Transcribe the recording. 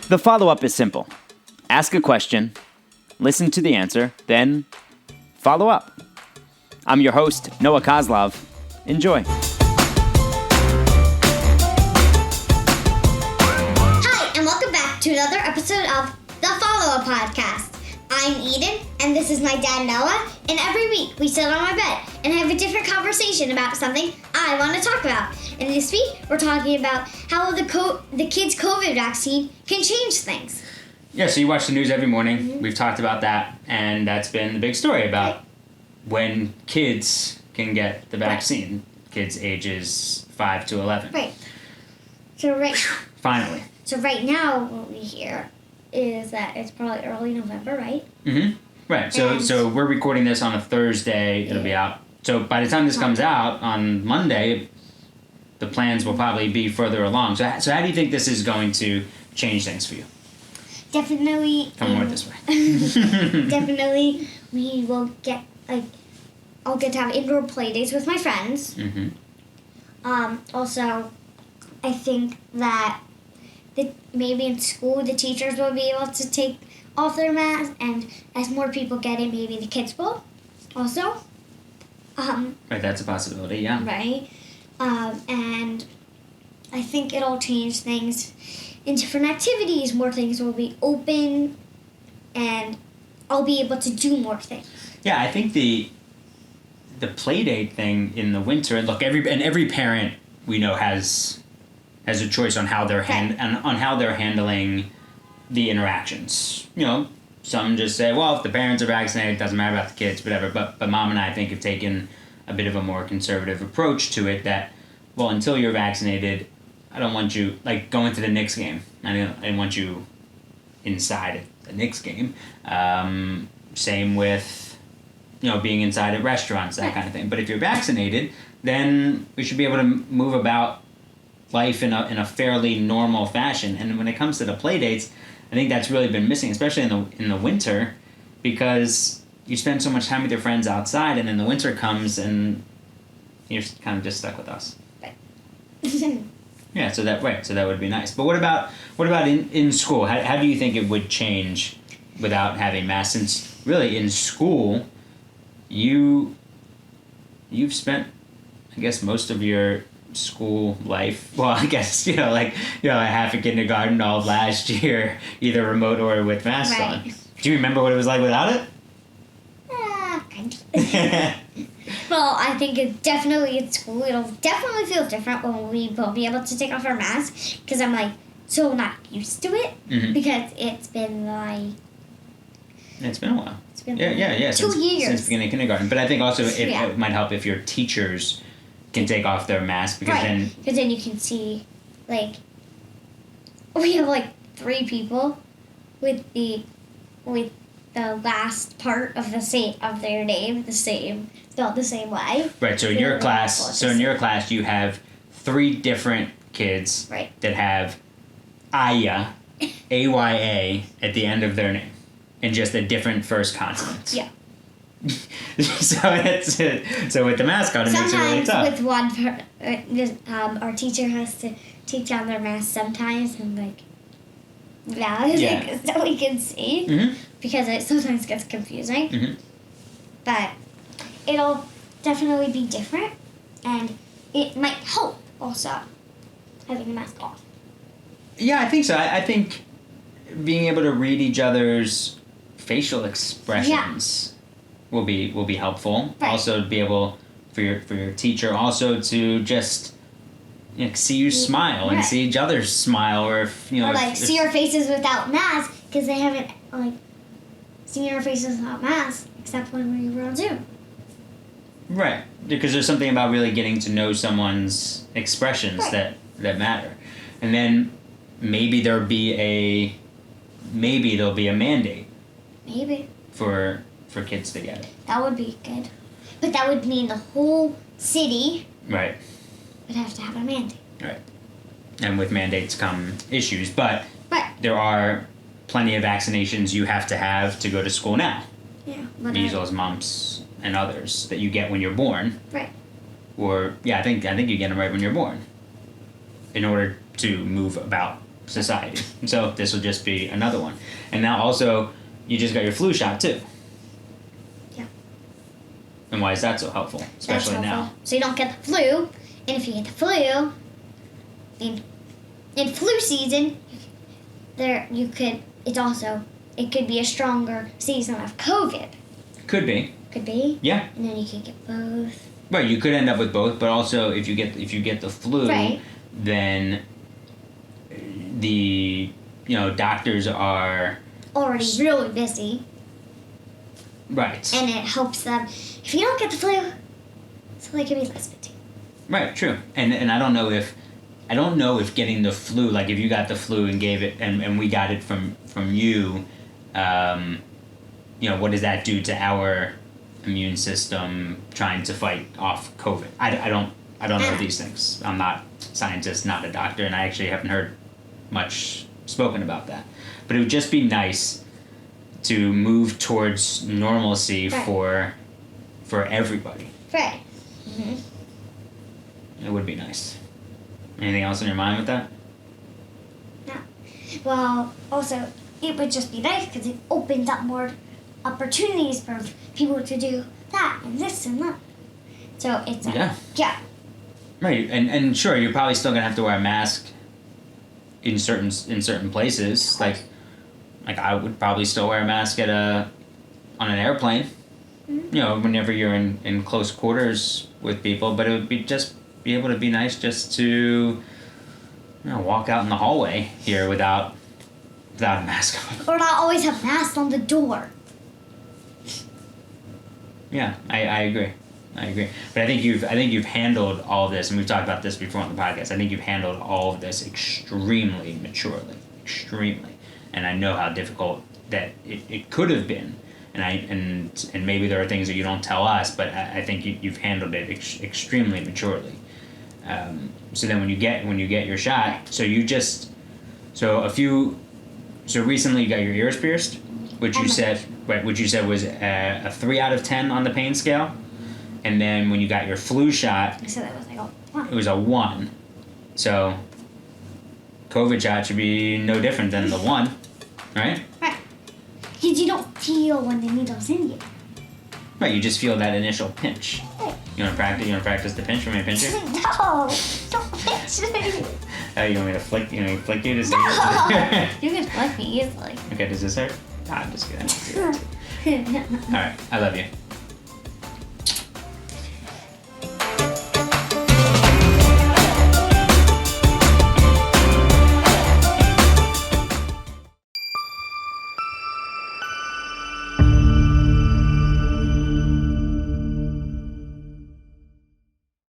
The follow-up is simple. Ask a question, listen to the answer, then follow up. I'm your host, Noah Kozlov. Enjoy. Hi, and welcome back to another episode of the Follow-Up Podcast. I'm Eden, and this is my dad, Noah, and every week we sit on my bed and have a different conversation about something I want to talk about. And this week, we're talking about how the kids' COVID vaccine can change things. Yeah, so you watch the news every morning. Mm-hmm. We've talked about that, and that's been the big story about when kids can get the vaccine. Right. Kids ages 5 to 11. Right. Finally. So right now, what we hear is that it's probably early November, right? Mm-hmm. Right. So we're recording this on a Thursday. It'll be out. So by the time this comes out on Monday, the plans will probably be further along. So how do you think this is going to change things for you? Definitely. Come more this way. Definitely, we will get I'll get to have indoor play dates with my friends. Mm-hmm. Also, I think that maybe in school the teachers will be able to take off their masks, and as more people get it, maybe the kids will also. Right, that's a possibility, yeah. Right. And I think it'll change things in different activities. More things will be open, and I'll be able to do more things. Yeah, I think the play date thing in the winter. Look, every parent we know has a choice on how they're on how they're handling the interactions. You know, some just say, well, if the parents are vaccinated, it doesn't matter about the kids, whatever. But Mom and I think have taken a bit of a more conservative approach to it. That, well, until you're vaccinated, I don't want you going to the Knicks game. I didn't want you inside the Knicks game. Same with being inside at restaurants, that kind of thing. But if you're vaccinated, then we should be able to move about life in a fairly normal fashion. And when it comes to the play dates, I think that's really been missing, especially in the winter, because you spend so much time with your friends outside, and then the winter comes and you're kind of just stuck with us. Yeah, so that would be nice. But what about in school? How do you think it would change without having masks? Since really in school, you've spent, I guess, most of your school life. Well, I guess half a kindergarten, all of last year, either remote or with masks on. Do you remember what it was like without it? Kind of. Well, I think it definitely at school it'll definitely feel different when we will be able to take off our masks, because I'm so not used to it. Mm-hmm. Because it's been it's been a while. It's been 2 years since beginning of kindergarten. But I think also it might help if your teachers can take off their mask, because then you can see we have 3 people with the last part of their name spelled the same way. Right. So in your class, you have 3 different kids that have Aya, AYA at the end of their name, and just a different first consonant. Yeah. So with the mask on, it makes it really tough. Sometimes with one, our teacher has to take down their mask sometimes and so we can see, mm-hmm. because it sometimes gets confusing. Mm-hmm. But it'll definitely be different, and it might help also having the mask off. Yeah, I think so. I think being able to read each other's facial expressions will be helpful. Right. Also, to be able for your teacher also to just see you smile and see each other smile, or if see our faces without masks, because they haven't seen our faces without masks except when we were on Zoom. Right, because there's something about really getting to know someone's expressions that matter, and then maybe there'll be a mandate. Maybe. For kids to get it. That would be good, but that would mean the whole city. Right. Would have to have a mandate. Right. And with mandates come issues, but there are plenty of vaccinations you have to go to school now. Yeah. Measles, mumps, and others that you get when you're born. Right. Or I think you get them right when you're born. In order to move about society. So this will just be another one. And now also, you just got your flu shot too. Yeah. And why is that so helpful? Especially That's helpful. now. So you don't get the flu, and if you get the flu, in flu season, it could be a stronger season of COVID. Could be. Could be. Yeah. And then you could get both. Right, you could end up with both, but also if you get the flu, Right. then the doctors are Already really busy, right. and it helps them. If you don't get the flu, so they can be less busy. Right, true. And I don't know if getting the flu, like if you got the flu and gave it and we got it from you, what does that do to our immune system trying to fight off COVID? I don't know these things. I'm not a scientist, not a doctor, and I actually haven't heard much spoken about that. But it would just be nice to move towards normalcy Right. for everybody. Right. It would be nice. Anything else in your mind with that? No. Well, also, it would just be nice because it opens up more opportunities for people to do that and this and that. So it's yeah. Right, and sure, you're probably still gonna have to wear a mask in certain places. Like I would probably still wear a mask on an airplane. Mm-hmm. Whenever you're in close quarters with people. But it would be able to be nice just to walk out in the hallway here without a mask on. Or not always have masks on the door. Yeah, I agree. But I think you've handled all of this, and we've talked about this before on the podcast. I think you've handled all of this extremely maturely, and I know how difficult that it could have been, and maybe there are things that you don't tell us, but I think you've handled it extremely maturely. So then when you get your shot, so recently you got your ears pierced, which you said was a 3 out of 10 on the pain scale. And then when you got your flu shot, So that was like a 1. it was a 1. So COVID shot should be no different than the 1, right? Right. Because you don't feel when the needle's in you. Right, you just feel that initial pinch. Right. You want to practice the pinch? You want me to pinch you? No, don't pinch me. You want me to flick? You want me to flick you to see? No. You can flick me easily. Okay, does this hurt? I'm just kidding. All right, I love you.